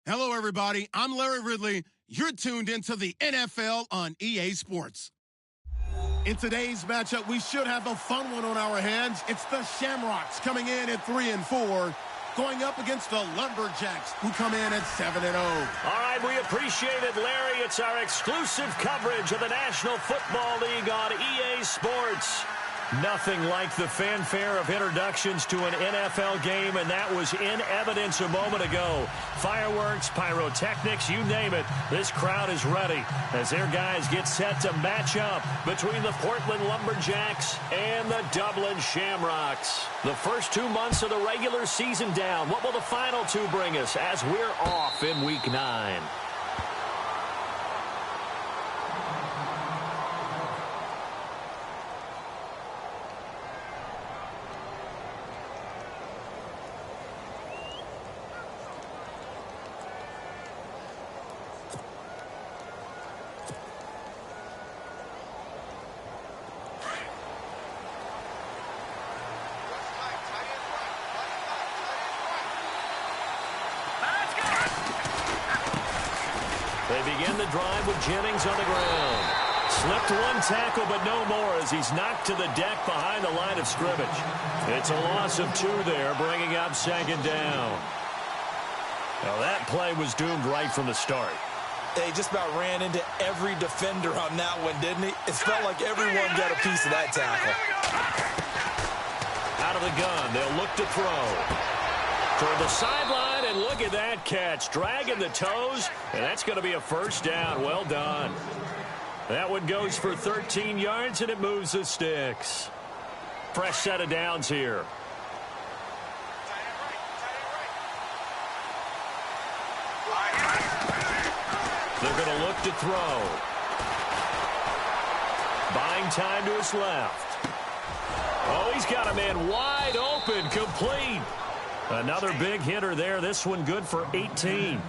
Hello, everybody. I'm Larry Ridley. You're tuned into the NFL on EA Sports. In today's matchup, we should have a fun one on our hands. It's the Shamrocks coming in at 3-4, going up against the Lumberjacks, who come in at 7-0. All right, we appreciate it, Larry. It's our exclusive coverage of the National Football League on EA Sports. Nothing like the fanfare of introductions to an NFL game, and that was in evidence a moment ago. Fireworks, pyrotechnics, you name it. This crowd is ready as their guys get set to match up between the Portland Lumberjacks and the Dublin Shamrocks. The first 2 months of the regular season down. What will the final two bring us as we're off in Week 9? They begin the drive with Jennings on the ground. Slipped one tackle, but no more as he's knocked to the deck behind the line of scrimmage. It's a loss of 2 there, bringing up second down. Now that play was doomed right from the start. They just about ran into every defender on that one, didn't he? It felt like everyone got a piece of that tackle. Out of the gun, they'll look to throw. Toward the sideline, and look at that catch. Dragging the toes, and that's going to be a first down. Well done. That one goes for 13 yards, and it moves the sticks. Fresh set of downs here. They're going to look to throw. Buying time to his left. Oh, he's got a man wide open, complete. Another big hitter there. This one good for 18.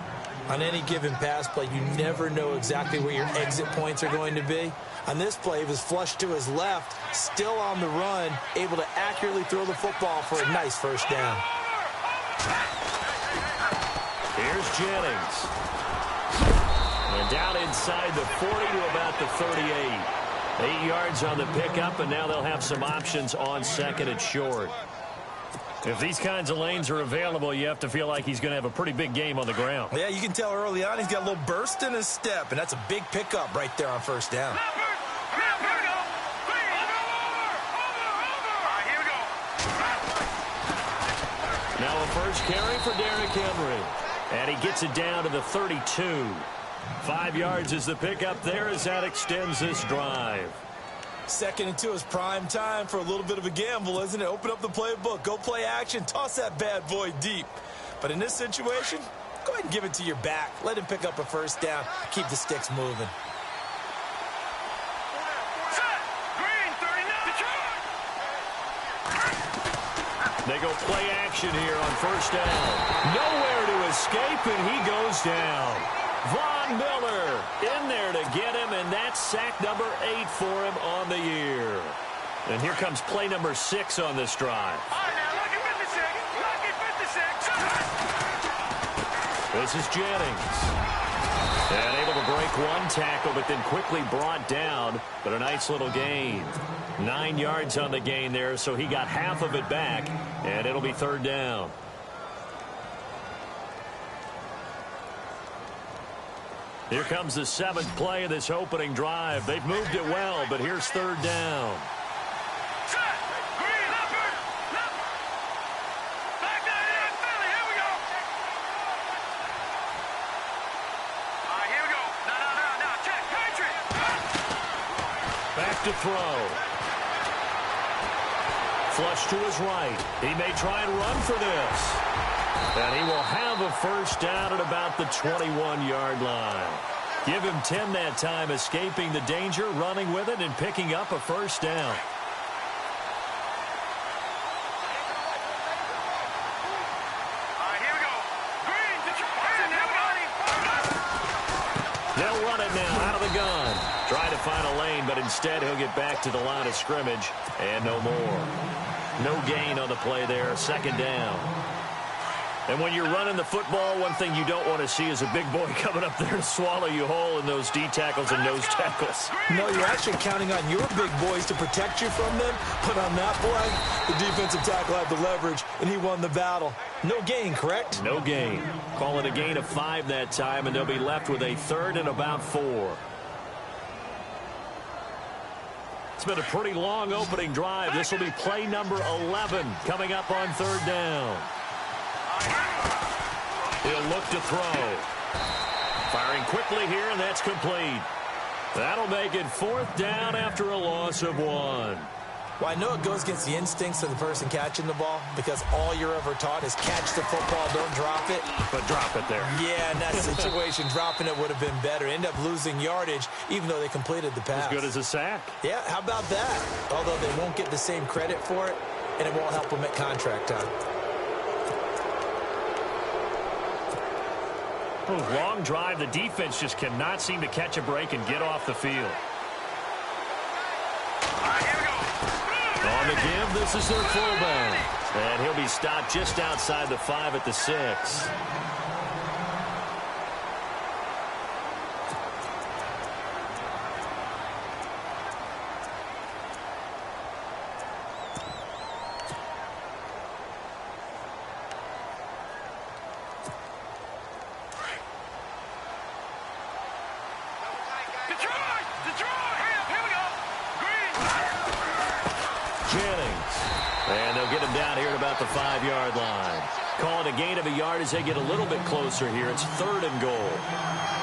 On any given pass play, you never know exactly where your exit points are going to be. On this play, he was flushed to his left, still on the run, able to accurately throw the football for a nice first down. Here's Jennings. And down inside the 40 to about the 38. 8 yards on the pickup, and now they'll have some options on second and short. If these kinds of lanes are available, you have to feel like he's going to have a pretty big game on the ground. Yeah, you can tell early on he's got a little burst in his step, and that's a big pickup right there on first down. Now a first carry for Derrick Henry. And he gets it down to the 32. 5 yards is the pickup there as that extends this drive. 2nd and 2 is prime time for a little bit of a gamble, isn't it? Open up the playbook, go play action, toss that bad boy deep. But in this situation, go ahead and give it to your back. Let him pick up a first down. Keep the sticks moving. They go play action here on first down. Nowhere to escape, and he goes down. Von Miller in there to get him, and that's sack number 8 for him on the year. And here comes play number 6 on this drive. This is Jennings. And able to break one tackle, but then quickly brought down. But a nice little gain. 9 yards on the gain there, so he got half of it back, and it'll be third down. Here comes the 7th play of this opening drive. They've moved it well, but here's third down. Back to throw. Flush to his right. He may try and run for this. And he will have a first down at about the 21-yard line. Give him 10 that time, escaping the danger, running with it, and picking up a first down. They'll run it now out of the gun. Try to find a lane, but instead he'll get back to the line of scrimmage, and no more. No gain on the play there, second down. And when you're running the football, one thing you don't want to see is a big boy coming up there to swallow you whole in those D tackles and nose tackles. No, you're actually counting on your big boys to protect you from them. But on that play, the defensive tackle had the leverage, and he won the battle. No gain, correct? No gain. Call it a gain of 5 that time, and they'll be left with a 3rd and about 4. It's been a pretty long opening drive. This will be play number 11 coming up on 3rd down. He'll look to throw. Firing quickly here, and that's complete. That'll make it 4th down after a loss of 1. Well, I know it goes against the instincts of the person catching the ball because all you're ever taught is catch the football, don't drop it. But drop it there. Yeah, in that situation, dropping it would have been better. End up losing yardage, even though they completed the pass. As good as a sack. Yeah, how about that? Although they won't get the same credit for it, and it won't help them at contract time. Long drive. The defense just cannot seem to catch a break and get off the field. On the give, this is their fullback. And he'll be stopped just outside the 5 at the 6. And they'll get him down here at about the 5-yard line. Call it a gain of a yard as they get a little bit closer here. It's 3rd and goal.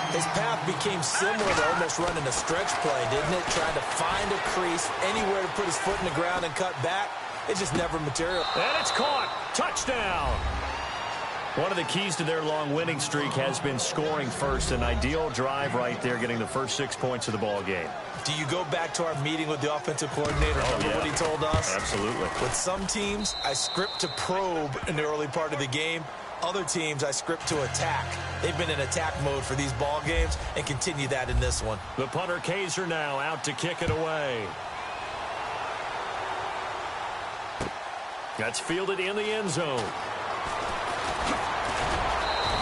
His path became similar to almost running a stretch play, didn't it? Trying to find a crease, anywhere to put his foot in the ground and cut back. It just never materialized. And it's caught. Touchdown. One of the keys to their long winning streak has been scoring first. An ideal drive right there, getting the first 6 points of the ball game. Do you go back to our meeting with the offensive coordinator? Remember what he told us? Absolutely. With some teams, I script to probe in the early part of the game. Other teams, I script to attack. They've been in attack mode for these ball games and continue that in this one. The punter Kaiser now out to kick it away. That's fielded in the end zone.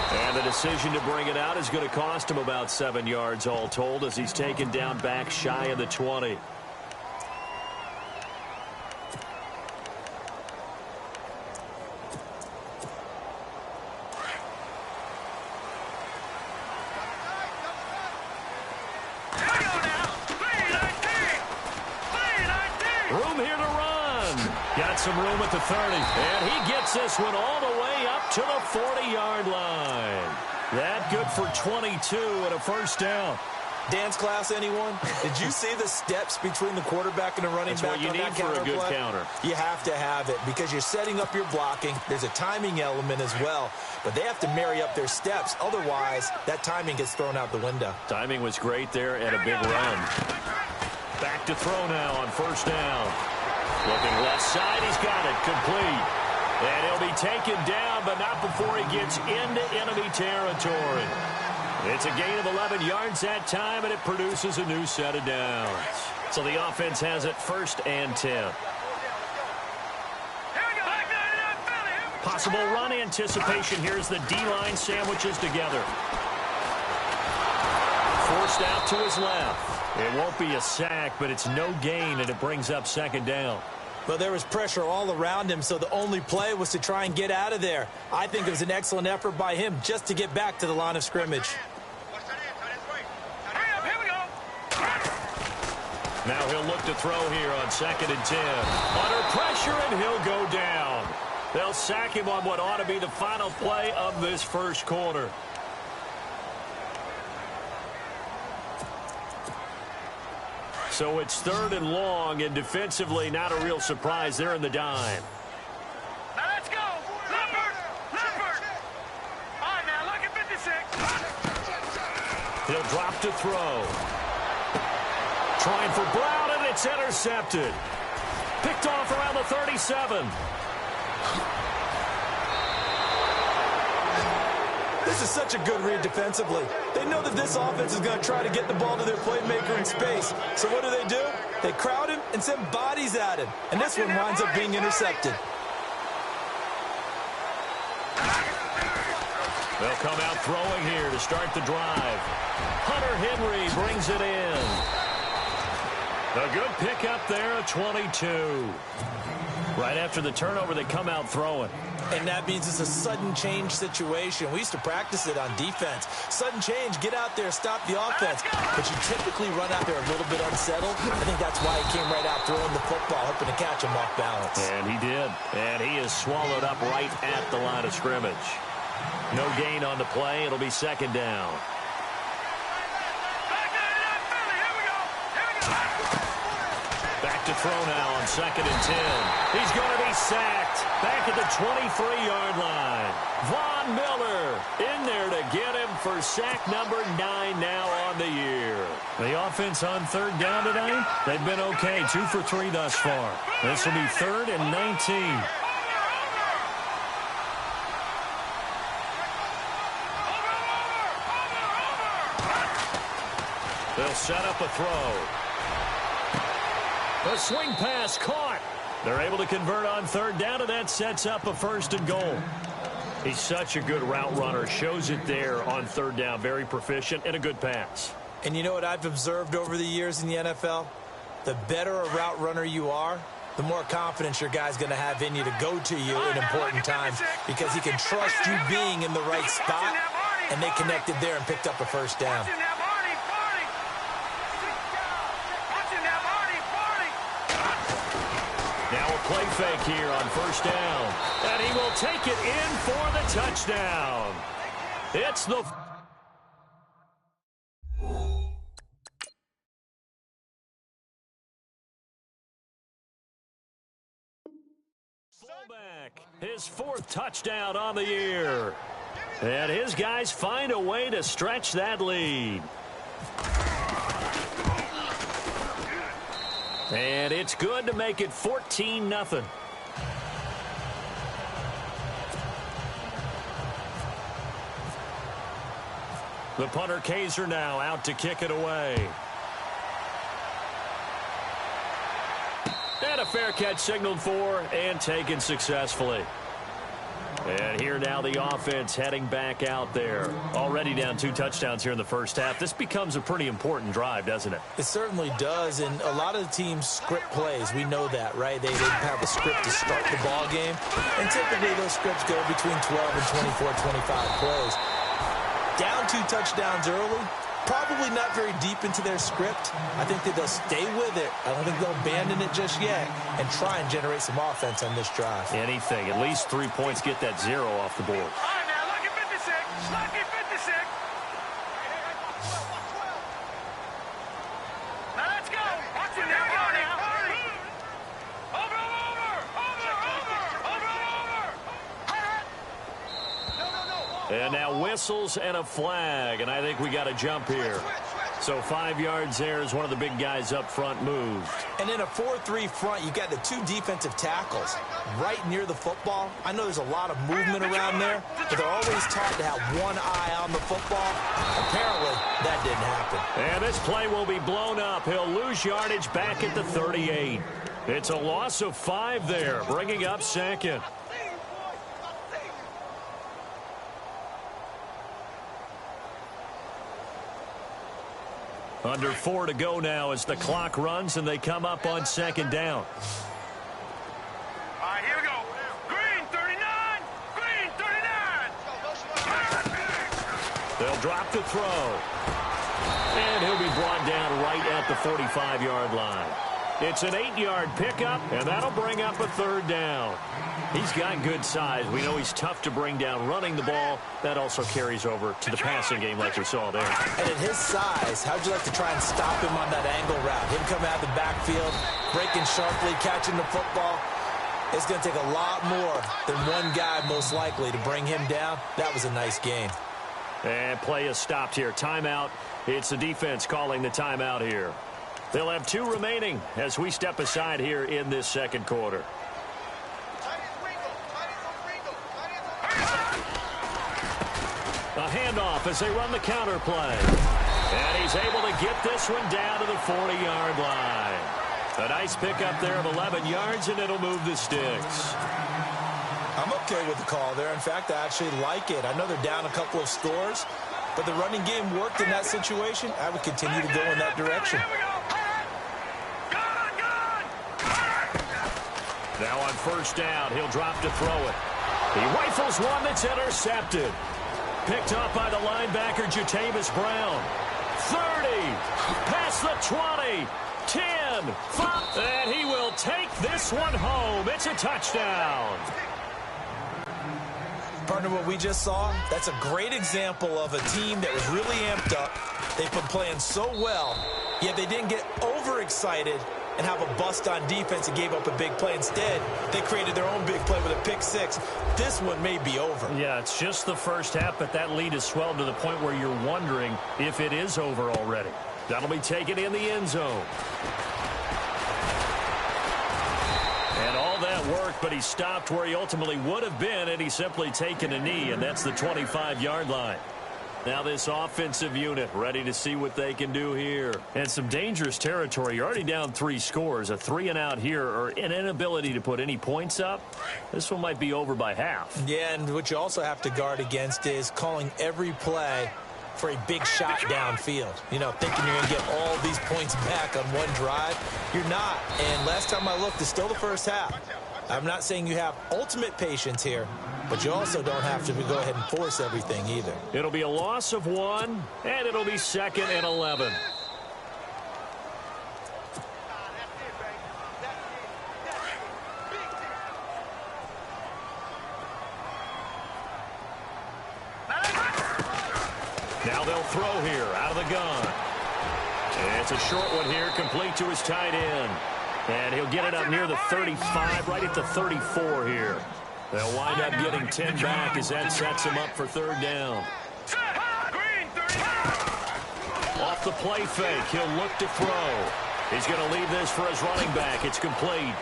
And the decision to bring it out is going to cost him about 7 yards all told as he's taken down back shy of the 20. Room here to run. Got some room at the 30. And he gets this one all the way up to the 40-yard line. That good for 22 and a first down. Dance class, anyone? Did you see the steps between the quarterback and the running back? That's what you need for a good counter. You have to have it because you're setting up your blocking. There's a timing element as well, but they have to marry up their steps. Otherwise, that timing gets thrown out the window. Timing was great there and a big run. Back to throw now on first down. Looking left side, he's got it complete. And he'll be taken down, but not before he gets into enemy territory. It's a gain of 11 yards that time, and it produces a new set of downs. So the offense has it 1st and 10. Possible run anticipation here as the D-line sandwiches together. Forced out to his left. It won't be a sack, but it's no gain, and it brings up 2nd down. But there was pressure all around him, so the only play was to try and get out of there. I think it was an excellent effort by him just to get back to the line of scrimmage. Now he'll look to throw here on 2nd and 10. Under pressure, and he'll go down. They'll sack him on what ought to be the final play of this first quarter. So it's 3rd and long, and defensively not a real surprise. They're in the dime. Now let's go. Leopard. All right, now look at 56. He'll drop to throw. Trying for Brown, and it's intercepted. Picked off around the 37. This is such a good read defensively. They know that this offense is going to try to get the ball to their playmaker in space. So what do? They crowd him and send bodies at him. And this one winds up being intercepted. They'll come out throwing here to start the drive. Hunter Henry brings it in. A good pickup there at 22. Right after the turnover, they come out throwing. And that means it's a sudden change situation. We used to practice it on defense. Sudden change, get out there, stop the offense. But you typically run out there a little bit unsettled. I think that's why he came right out throwing the football, hoping to catch him off balance. And he did. And he is swallowed up right at the line of scrimmage. No gain on the play. It'll be second down. Back to throw now on 2nd and 10. He's going to be sacked. Back at the 23-yard line. Von Miller in there to get him for sack number 9 now on the year. The offense on 3rd down tonight, they've been okay. 2 for 3 thus far. This will be 3rd and 19. They'll set up a throw. A swing pass caught. They're able to convert on 3rd down, and that sets up a 1st and goal. He's such a good route runner. Shows it there on 3rd down. Very proficient and a good pass. And you know what I've observed over the years in the NFL? The better a route runner you are, the more confidence your guy's going to have in you to go to you in important times because he can trust you being in the right spot, and they connected there and picked up a 1st down. Now a play fake here on 1st down. And he will take it in for the touchdown. It's the... fullback. His 4th touchdown on the year. And his guys find a way to stretch that lead. And it's good to make it 14-0. The punter Kaiser now out to kick it away. And a fair catch signaled for and taken successfully. And here now the offense heading back out there. Already down 2 touchdowns here in the first half. This becomes a pretty important drive, doesn't it? It certainly does, and a lot of the teams script plays. We know that, right? They have a script to start the ball game, and typically those scripts go between 12 and 24, 25 plays. Down 2 touchdowns early, probably not very deep into their script. I think that they'll stay with it. I don't think they'll abandon it just yet and try and generate some offense on this drive. Anything. At least 3 points. Get that 0 off the board. All right, now, lucky 56. Lucky 56. Now, let's go. Watch it now, Barney. Over. And now whistles and a flag, and I think we got a jump here. So 5 yards there as one of the big guys up front moved. And in a 4-3 front, you got the 2 defensive tackles right near the football. I know there's a lot of movement around there, but they're always taught to have one eye on the football. Apparently, that didn't happen. And this play will be blown up. He'll lose yardage back at the 38. It's a loss of 5 there, bringing up 2nd. Under 4 to go now as the clock runs and they come up on 2nd down. All right, here we go. Green 39. Green 39. They'll drop the throw. And he'll be brought down right at the 45-yard line. It's an 8-yard pickup, and that'll bring up a 3rd down. He's got good size. We know he's tough to bring down running the ball. That also carries over to the passing game like we saw there. And at his size, how'd you like to try and stop him on that angle route? Him coming out of the backfield, breaking sharply, catching the football. It's going to take a lot more than one guy, most likely, to bring him down. That was a nice game. And play is stopped here. Timeout. It's the defense calling the timeout here. They'll have 2 remaining as we step aside here in this 2nd quarter. A handoff as they run the counter play. And he's able to get this one down to the 40-yard line. A nice pickup there of 11 yards, and it'll move the sticks. I'm okay with the call there. In fact, I actually like it. I know they're down a couple of scores, but the running game worked in that situation. I would continue to go in that direction. Now on first down, he'll drop to throw it. He rifles one that's intercepted. Picked up by the linebacker, Jatavis Brown. 30, past the 20, 10, 5, and he will take this one home. It's a touchdown. Partner, what we just saw, that's a great example of a team that was really amped up. They've been playing so well, yet they didn't get overexcited and have a bust on defense and gave up a big play. Instead, they created their own big play with a pick six. This one may be over. Yeah, it's just the first half, but that lead has swelled to the point where you're wondering if it is over already. That'll be taken in the end zone. And all that work, but he stopped where he ultimately would have been, and he's simply taken a knee, and that's the 25-yard line. Now this offensive unit ready to see what they can do here. And some dangerous territory. You're already down 3 scores. A 3-and-out here, or an inability to put any points up. This one might be over by half. Yeah, and what you also have to guard against is calling every play for a big shot downfield. You know, thinking you're going to get all these points back on one drive. You're not. And last time I looked, it's still the first half. I'm not saying you have ultimate patience here, but you also don't have to go ahead and force everything either. It'll be a loss of 1, and it'll be 2nd and 11. Now they'll throw here out of the gun. And it's a short one here, complete to his tight end. And he'll get it up near the 35, right at the 34 here. They'll wind up getting 10 back as that sets him up for 3rd down. Off the play fake, he'll look to throw. He's going to leave this for his running back. It's complete.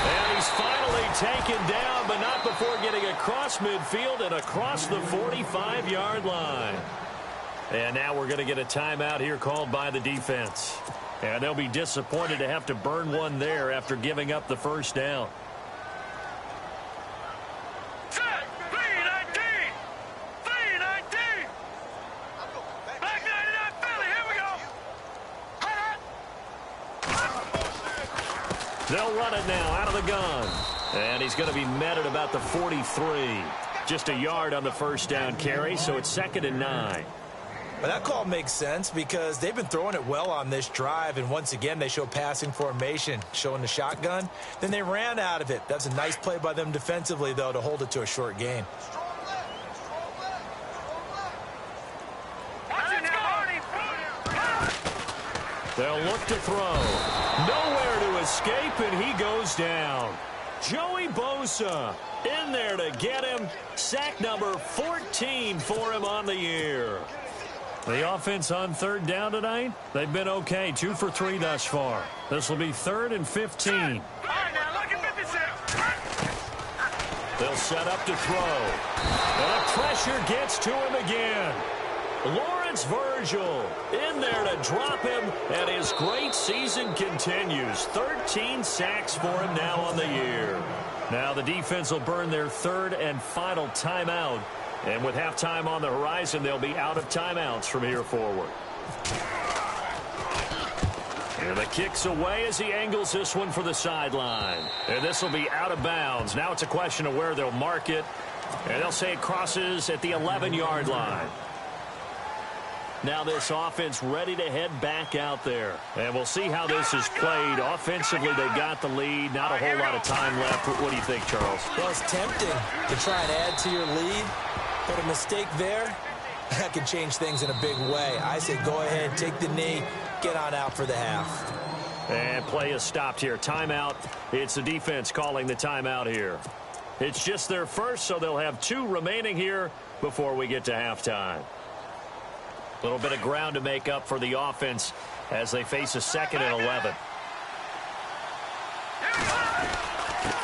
And he's finally taken down, but not before getting across midfield and across the 45-yard line. And now we're going to get a timeout here called by the defense. And they'll be disappointed to have to burn one there after giving up the first down. They'll run it now out of the gun. And he's going to be met at about the 43. Just a yard on the first down carry, so it's 2nd and 9. But that call makes sense because they've been throwing it well on this drive, and once again they show passing formation, showing the shotgun. Then they ran out of it. That's a nice play by them defensively, though, to hold it to a short gain. They'll look to throw. Nowhere to escape, and he goes down. Joey Bosa in there to get him. Sack number 14 for him on the year. The offense on 3rd down tonight, they've been okay. 2 for 3 thus far. This will be 3rd and 15. They'll set up to throw. And the pressure gets to him again. Lawrence Virgil in there to drop him, and his great season continues. 13 sacks for him now on the year. Now the defense will burn their 3rd and final timeout. And with halftime on the horizon, they'll be out of timeouts from here forward. And the kick's away as he angles this one for the sideline. And this will be out of bounds. Now it's a question of where they'll mark it. And they'll say it crosses at the 11-yard line. Now this offense ready to head back out there. And we'll see how this is played. Offensively, they got the lead. Not a whole lot of time left. What do you think, Charles? Well, it's tempting to try and add to your lead. But a mistake there, that could change things in a big way. I say go ahead, take the knee, get on out for the half. And play is stopped here. Timeout. It's the defense calling the timeout here. It's just their first, so they'll have 2 remaining here before we get to halftime. A little bit of ground to make up for the offense as they face a 2nd and 11.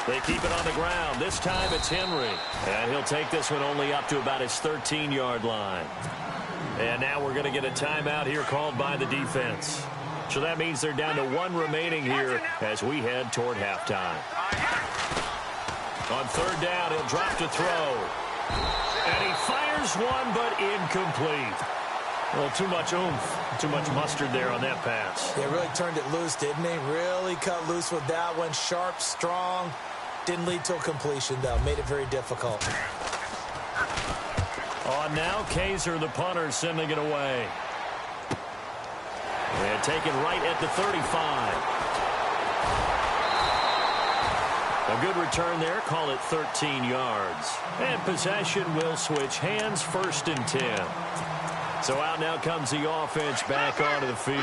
They keep it on the ground. This time it's Henry. And he'll take this one only up to about his 13-yard line. And now we're going to get a timeout here called by the defense. So that means they're down to 1 remaining here as we head toward halftime. On third down, he'll drop to throw. And he fires one, but incomplete. Well, too much oomph, too much mustard there on that pass. They really turned it loose, didn't they? Really cut loose with that one. Sharp, strong. Didn't lead to a completion, though. Made it very difficult. On now, Kaiser, the punter, sending it away. And taken right at the 35. A good return there. Call it 13 yards. And possession will switch hands, 1st and 10. So out now comes the offense back onto the field.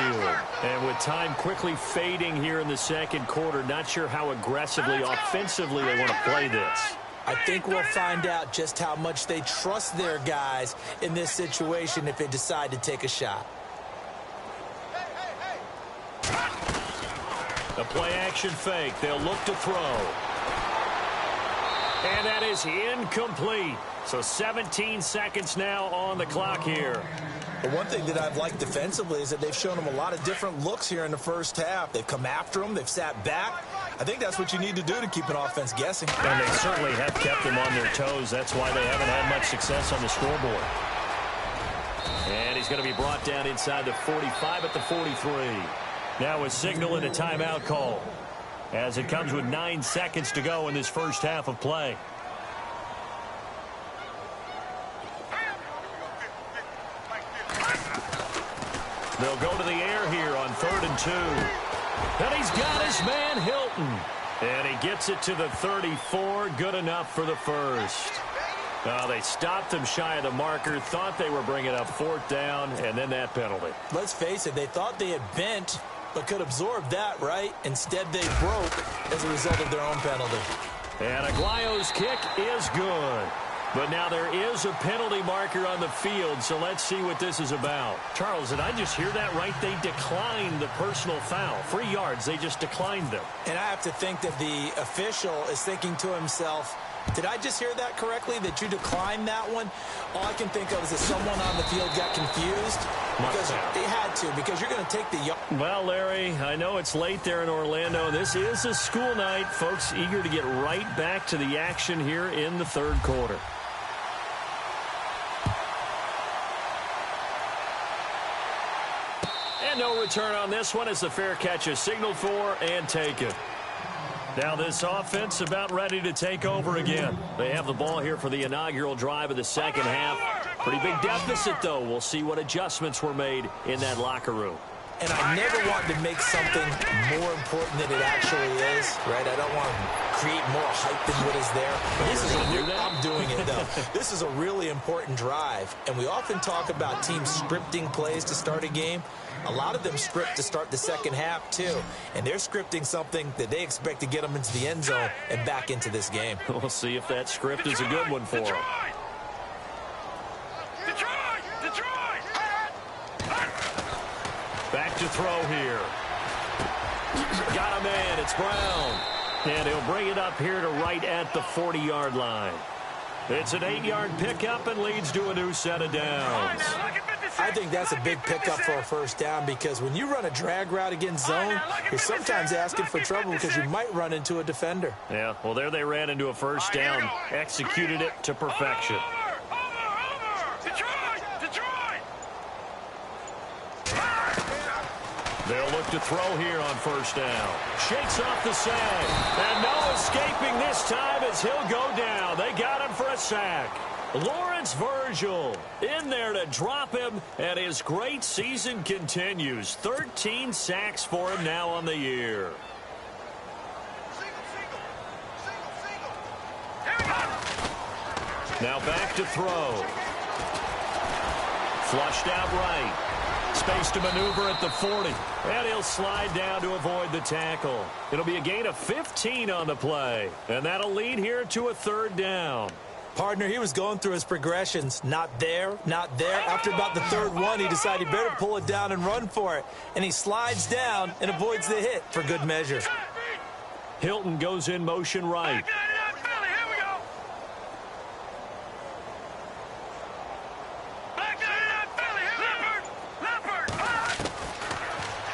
And with time quickly fading here in the second quarter, not sure how aggressively, offensively they want to play this. I think we'll find out just how much they trust their guys in this situation if they decide to take a shot. A play-action fake. They'll look to throw. And that is incomplete. So 17 seconds now on the clock here. The one thing that I've liked defensively is that they've shown them a lot of different looks here in the first half. They've come after them. They've sat back. I think that's what you need to do to keep an offense guessing. And they certainly have kept them on their toes. That's why they haven't had much success on the scoreboard. And he's going to be brought down inside the 45 at the 43. Now a signal and a timeout call, as it comes with 9 seconds to go in this first half of play. They'll go to the air here on 3rd and 2. And he's got his man Hilton. And he gets it to the 34. Good enough for the first. They stopped him shy of the marker, thought they were bringing up 4th down, and then that penalty. Let's face it, they thought they had bent, but could absorb that, right? Instead, they broke as a result of their own penalty. And Aguayo's kick is good. But now there is a penalty marker on the field, so let's see what this is about. Charles, did I just hear that right? They declined the personal foul. 3 yards, they just declined them. And I have to think that the official is thinking to himself, did I just hear that correctly, that you declined that one? All I can think of is that someone on the field got confused. Because they had to, because you're going to take the yard. Well, Larry, I know it's late there in Orlando. This is a school night. Folks eager to get right back to the action here in the 3rd quarter. And no return on this one as the fair catch is signaled for and taken. Now this offense about ready to take over again. They have the ball here for the inaugural drive of the second half. Pretty big deficit, though. We'll see what adjustments were made in that locker room. And I never want to make something more important than it actually is, right? I don't want to create more hype than what is there. I'm doing it, though. This is a really important drive. And we often talk about teams scripting plays to start a game. A lot of them script to start the second half, too. And they're scripting something that they expect to get them into the end zone and back into this game. We'll see if that script is a good one for them. Back to throw here. Got a man. It's Brown. And he'll bring it up here to right at the 40-yard line. It's an 8-yard pickup and leads to a new set of downs. I think that's a big pickup for a first down because when you run a drag route against zone, you're sometimes asking for trouble because you might run into a defender. Yeah, well, there they ran into a first down, executed it to perfection. They'll look to throw here on first down. Shakes off the sack. And no escaping this time as he'll go down. They got him for a sack. Lawrence Virgil in there to drop him, and his great season continues. 13 sacks for him now on the year. Now back to throw. Flushed out right. Space to maneuver at the 40. And he'll slide down to avoid the tackle. It'll be a gain of 15 on the play. And that'll lead here to a third down. Partner, he was going through his progressions. Not there, not there. After about the third one, he decided he better pull it down and run for it. And he slides down and avoids the hit for good measure. Hilton goes in motion right.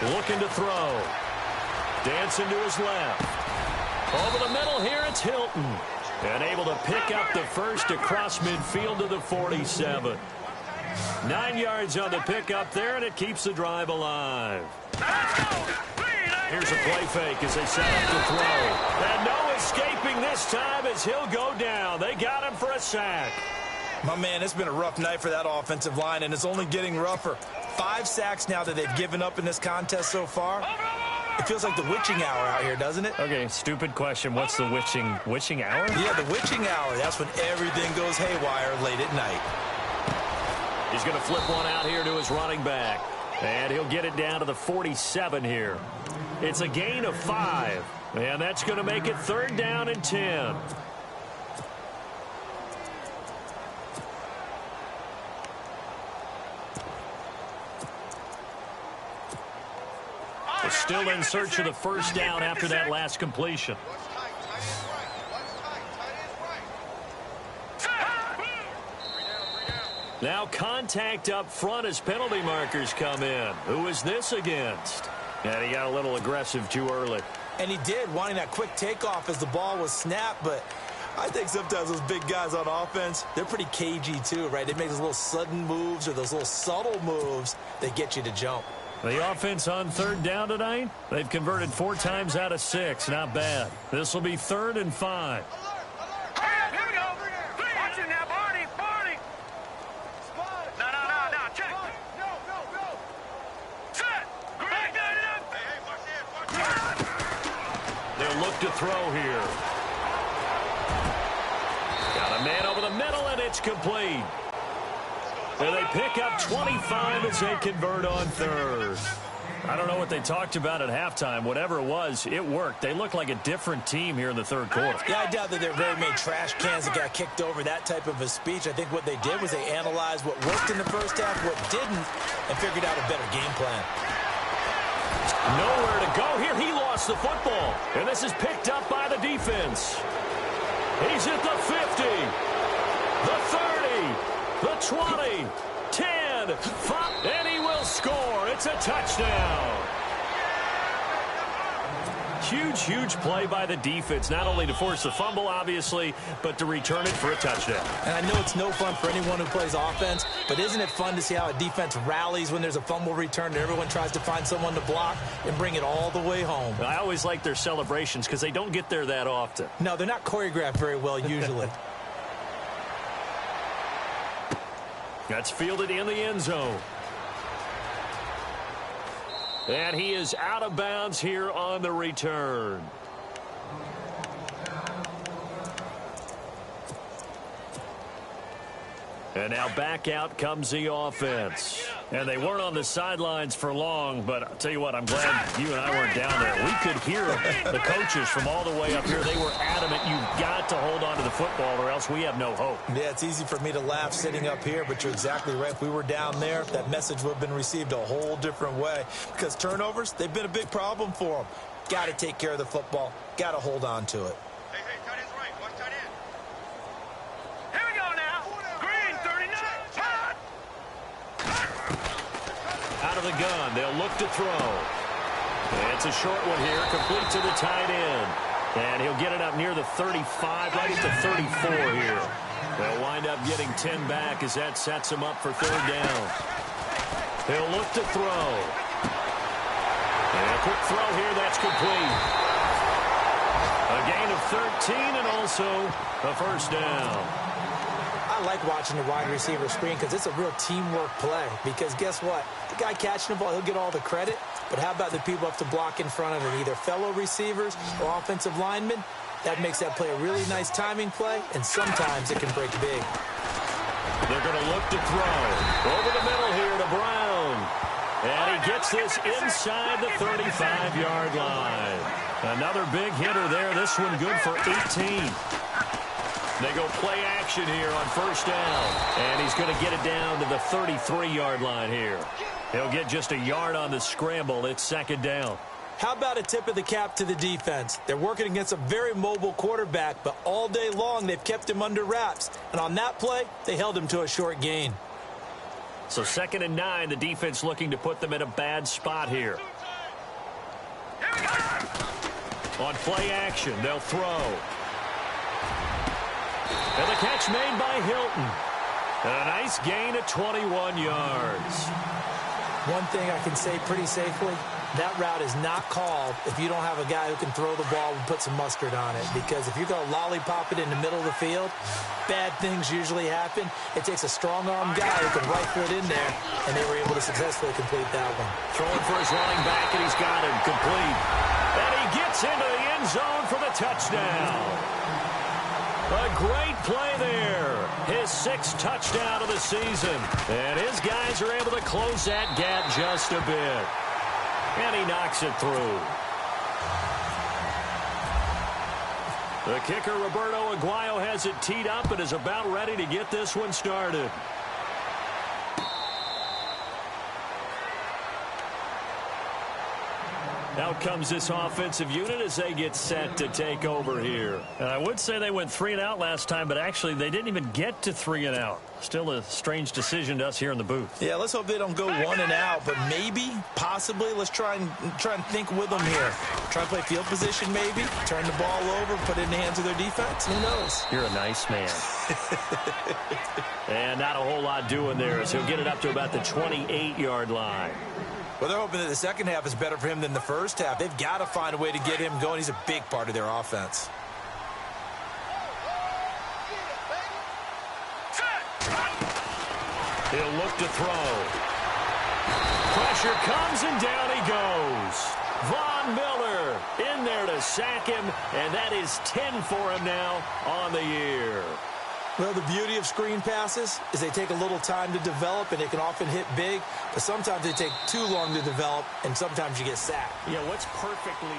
Looking to throw. Dancing to his left. Over the middle here, it's Hilton. And able to pick up the first across midfield to the 47. 9 yards on the pickup there, and it keeps the drive alive. Here's a play fake as they set up the throw. And no escaping this time as he'll go down. They got him for a sack. My man, it's been a rough night for that offensive line, and it's only getting rougher. 5 sacks now that they've given up in this contest so far. It feels like the witching hour out here, doesn't it? Okay, stupid question. What's the witching hour? Yeah, the witching hour. That's when everything goes haywire late at night. He's going to flip one out here to his running back. And he'll get it down to the 47 here. It's a gain of 5. And that's going to make it 3rd down and 10. We're still in search of the first down after that last completion. Now contact up front as penalty markers come in. Who is this against? And he got a little aggressive too early. And he did, wanting that quick takeoff as the ball was snapped, but I think sometimes those big guys on offense, they're pretty cagey too, right? They make those little sudden moves or those little subtle moves that get you to jump. The offense on 3rd down tonight, they've converted 4 times out of 6. Not bad. This will be 3rd and 5. Here we go. Watch it now, Barney. No, check. No. Set. Greg, They'll look to throw here. Got a man over the middle, and it's complete. And they pick up 25 as they convert on 3rd. I don't know what they talked about at halftime. Whatever it was, it worked. They look like a different team here in the 3rd quarter. Yeah, I doubt that they're very many trash cans that got kicked over, that type of a speech. I think what they did was they analyzed what worked in the first half, what didn't, and figured out a better game plan. Nowhere to go here. He lost the football. And this is picked up by the defense. He's at the 50, the 30. The 20, 10, 5, and he will score. It's a touchdown. Huge play by the defense, not only to force the fumble, obviously, but to return it for a touchdown. And I know it's no fun for anyone who plays offense, but isn't it fun to see how a defense rallies when there's a fumble return and everyone tries to find someone to block and bring it all the way home? I always like their celebrations because they don't get there that often. No, they're not choreographed very well usually. That's fielded in the end zone. And he is out of bounds here on the return. And now back out comes the offense. And they weren't on the sidelines for long, but I'll tell you what, I'm glad you and I weren't down there. We could hear the coaches from all the way up here. They were adamant, you've got to hold on to the football or else we have no hope. Yeah, it's easy for me to laugh sitting up here, but you're exactly right. If we were down there, that message would have been received a whole different way. Because turnovers, they've been a big problem for them. Got to take care of the football. Got to hold on to it. Out of the gun, they'll look to throw. It's a short one here, complete to the tight end. And he'll get it up near the 35, right at the 34 here. They'll wind up getting 10 back as that sets him up for 3rd down. He'll look to throw. And a quick throw here, that's complete. A gain of 13 and also a first down. I like watching the wide receiver screen because it's a real teamwork play. Because guess what? The guy catching the ball, he'll get all the credit. But how about the people up to block in front of him, either fellow receivers or offensive linemen? That makes that play a really nice timing play, and sometimes it can break big. They're going to look to throw. Over the middle here to Brown. And he gets this inside the 35-yard line. Another big hitter there. This one good for 18. They go play action here on first down. And he's going to get it down to the 33-yard line here. He'll get just a yard on the scramble. It's 2nd down. How about a tip of the cap to the defense? They're working against a very mobile quarterback, but all day long they've kept him under wraps. And on that play, they held him to a short gain. So 2nd and 9, the defense looking to put them in a bad spot here. On play action, they'll throw. And the catch made by Hilton. And a nice gain of 21 yards. One thing I can say pretty safely, that route is not called if you don't have a guy who can throw the ball and put some mustard on it. Because if you're going to lollipop it in the middle of the field, bad things usually happen. It takes a strong-arm guy who can rifle it in there, and they were able to successfully complete that one. Throwing for his running back, and he's got him complete. And he gets into the end zone for the touchdown. A great play there. His 6th touchdown of the season. And his guys are able to close that gap just a bit. And he knocks it through. The kicker, Roberto Aguayo, has it teed up and is about ready to get this one started. Out comes this offensive unit as they get set to take over here. And I would say they went 3 and out last time, but actually they didn't even get to 3 and out. Still a strange decision to us here in the booth. Yeah, let's hope they don't go 1 and out, but maybe, possibly, let's try and think with them here. Try and play field position maybe, turn the ball over, put it in the hands of their defense. Who knows? You're a nice man. And not a whole lot doing there as he'll get it up to about the 28-yard line. Well, they're hoping that the second half is better for him than the first half. They've got to find a way to get him going. He's a big part of their offense. He'll look to throw. Pressure comes, and down he goes. Von Miller in there to sack him, and that is 10 for him now on the year. Well, the beauty of screen passes is they take a little time to develop, and they can often hit big, but sometimes they take too long to develop, and sometimes you get sacked. Yeah, what's perfectly...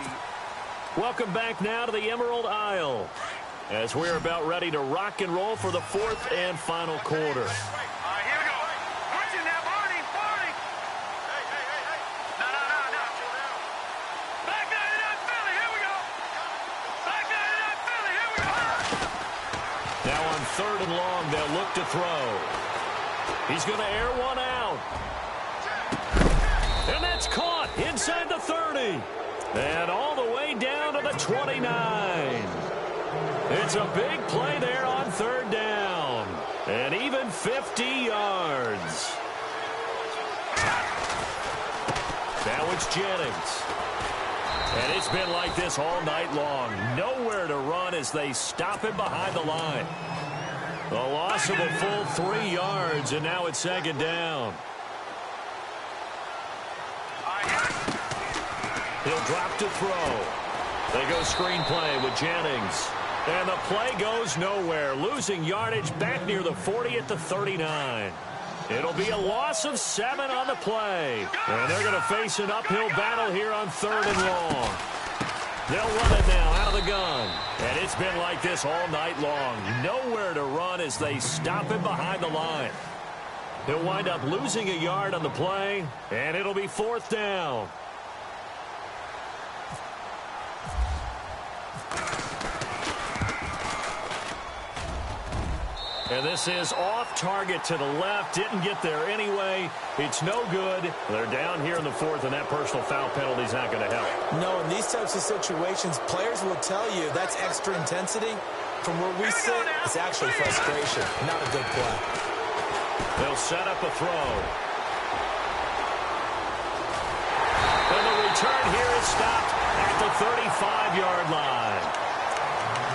Welcome back now to the Emerald Isle as we're about ready to rock and roll for the 4th and final quarter. Here we go. Watch it now, Barney. Hey. No. Back 99 Philly. Here we go. Back 99 Philly. Here we go. Now on 3rd and long, they'll look to throw. He's going to air one out. And that's caught inside the 30. And all the way down to the 29. It's a big play there on 3rd down. And even 50 yards. Now it's Jennings. And it's been like this all night long. Nowhere to run as they stop him behind the line. The loss of a full 3 yards, and now it's 2nd down. He'll drop to throw. They go screenplay with Jennings. And the play goes nowhere, losing yardage back near the 40 at the 39. It'll be a loss of 7 on the play. And they're going to face an uphill battle here on 3rd and long. They'll run it now out of the gun. And it's been like this all night long. Nowhere to run as they stop him behind the line. He'll wind up losing a yard on the play, and it'll be 4th down. And this is off target to the left. Didn't get there anyway. It's no good. They're down here in the 4th, and that personal foul penalty is not going to help. No, in these types of situations, players will tell you that's extra intensity. From where we sit, it's actually frustration. Not a good play. They'll set up a throw. And the return here is stopped at the 35-yard line.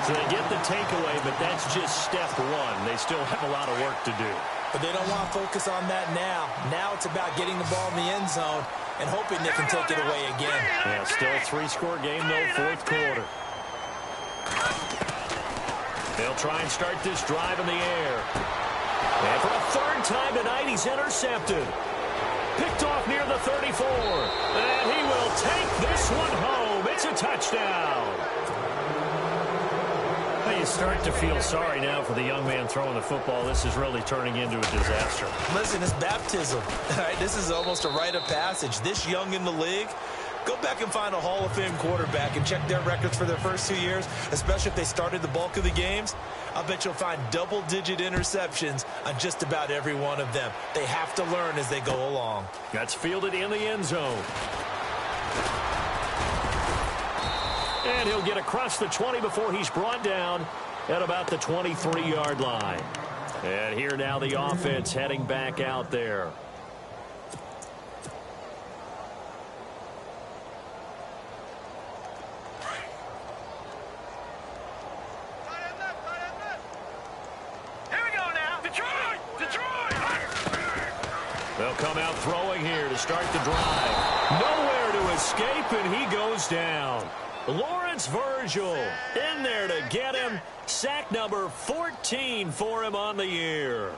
So they get the takeaway, but that's just step 1. They still have a lot of work to do. But they don't want to focus on that now. Now it's about getting the ball in the end zone and hoping they can take it away again. Yeah, still a 3-score game, though, 4th quarter. They'll try and start this drive in the air. And for a 3rd time tonight, he's intercepted. Picked off near the 34. And he will take this one home. It's a touchdown. You start to feel sorry now for the young man throwing the football. This is really turning into a disaster. Listen, it's baptism. All right, this is almost a rite of passage. This young in the league, go back and find a Hall of Fame quarterback and check their records for their first 2 years, especially if they started the bulk of the games. I'll bet you'll find double-digit interceptions on just about every one of them. They have to learn as they go along. That's fielded in the end zone. And he'll get across the 20 before he's brought down at about the 23-yard line. And here now the offense heading back out there. Here we go now. Detroit! They'll come out throwing here to start the drive. Nowhere to escape, and he goes down. Lawrence Virgil in there to get him. Sack number 14 for him on the year.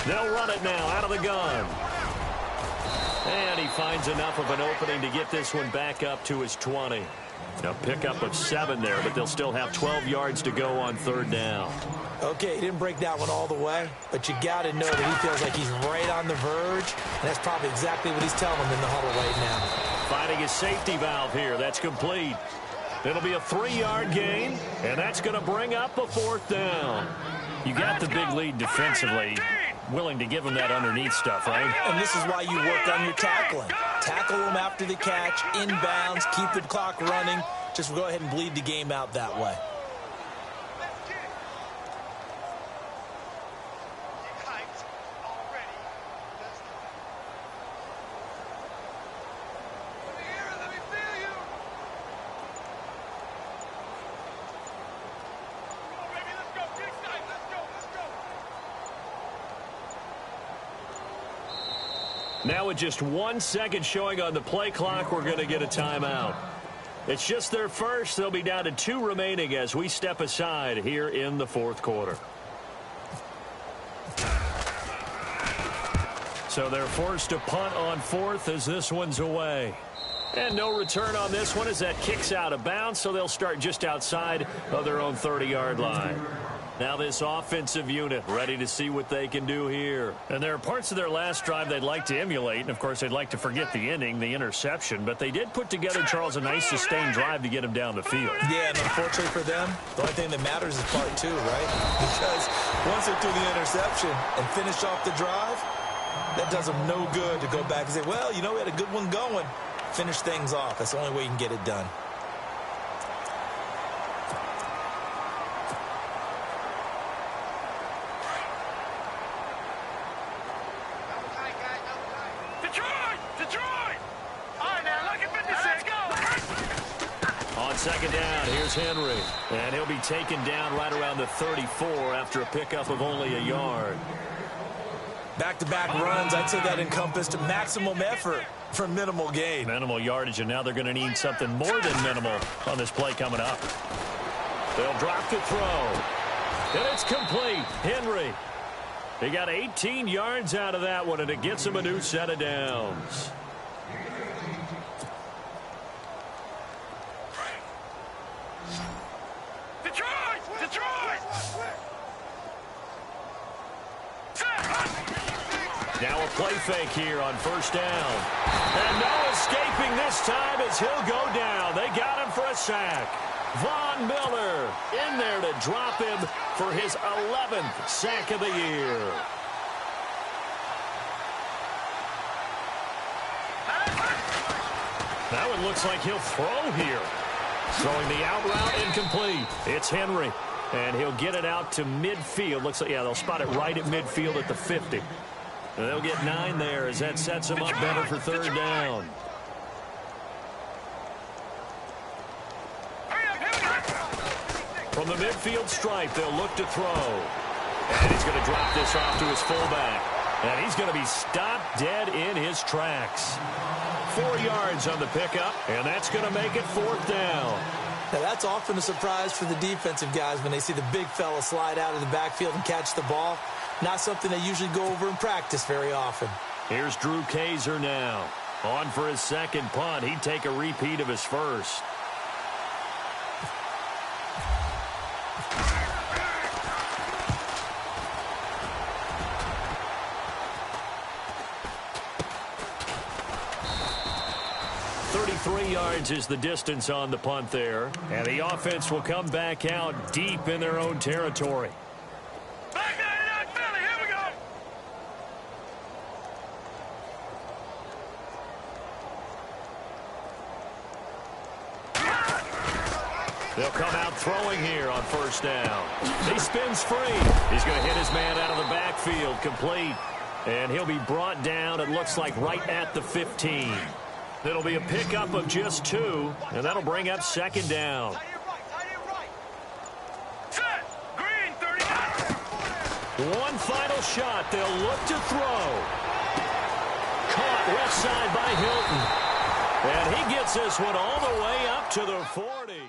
They'll run it now out of the gun. And he finds enough of an opening to get this one back up to his 20. Now pickup of 7 there, but they'll still have 12 yards to go on third down. Okay, he didn't break that one all the way, but you got to know that he feels like he's right on the verge, and that's probably exactly what he's telling him in the huddle right now. Finding his safety valve here. That's complete. It'll be a 3-yard gain, and that's going to bring up a 4th down. You got the big lead defensively. Willing to give him that underneath stuff, right? And this is why you work on your tackling. Tackle them after the catch, inbounds, keep the clock running. Just go ahead and bleed the game out that way. Now with just 1 second showing on the play clock, we're going to get a timeout. It's just their first. They'll be down to 2 remaining as we step aside here in the 4th quarter. So they're forced to punt on 4th as this one's away. And no return on this one as that kicks out of bounds, so they'll start just outside of their own 30-yard line. Now this offensive unit ready to see what they can do here. And there are parts of their last drive they'd like to emulate. And, of course, they'd like to forget the ending, the interception. But they did put together, Charles, a nice sustained drive to get him down the field. Yeah, and unfortunately for them, the only thing that matters is part 2, right? Because once they threw the interception and finished off the drive, that does them no good to go back and say, well, you know, we had a good one going. Finish things off. That's the only way you can get it done. Second down, here's Henry. And he'll be taken down right around the 34 after a pickup of only a yard. Back-to-back runs, I'd say that encompassed maximum effort for minimal gain. Minimal yardage, and now they're going to need something more than minimal on this play coming up. They'll drop the throw. And it's complete. Henry. He got 18 yards out of that one, and it gets him a new set of downs. Now a play fake here on first down. And no escaping this time as he'll go down. They got him for a sack. Von Miller in there to drop him for his 11th sack of the year. Now it looks like he'll throw here. Throwing the out route incomplete. It's Henry. And he'll get it out to midfield. Looks like, yeah, they'll spot it right at midfield at the 50. And they'll get 9 there as that sets them up better for third down. From the midfield stripe, they'll look to throw. And he's going to drop this off to his fullback. And he's going to be stopped dead in his tracks. 4 yards on the pickup, and that's going to make it 4th down. Now, that's often a surprise for the defensive guys when they see the big fella slide out of the backfield and catch the ball. Not something they usually go over in practice very often. Here's Drew Kaiser now. On for his second punt. He'd take a repeat of his first. 33 yards is the distance on the punt there. And the offense will come back out deep in their own territory. Back 99 Philly, here we go. They'll come out throwing here on first down. He spins free. He's going to hit his man out of the backfield, complete. And he'll be brought down, it looks like, right at the 15. It'll be a pickup of just 2, and that'll bring up second down. Set. Green, 39. One final shot. They'll look to throw. Caught left side by Hilton. And he gets this one all the way up to the 40.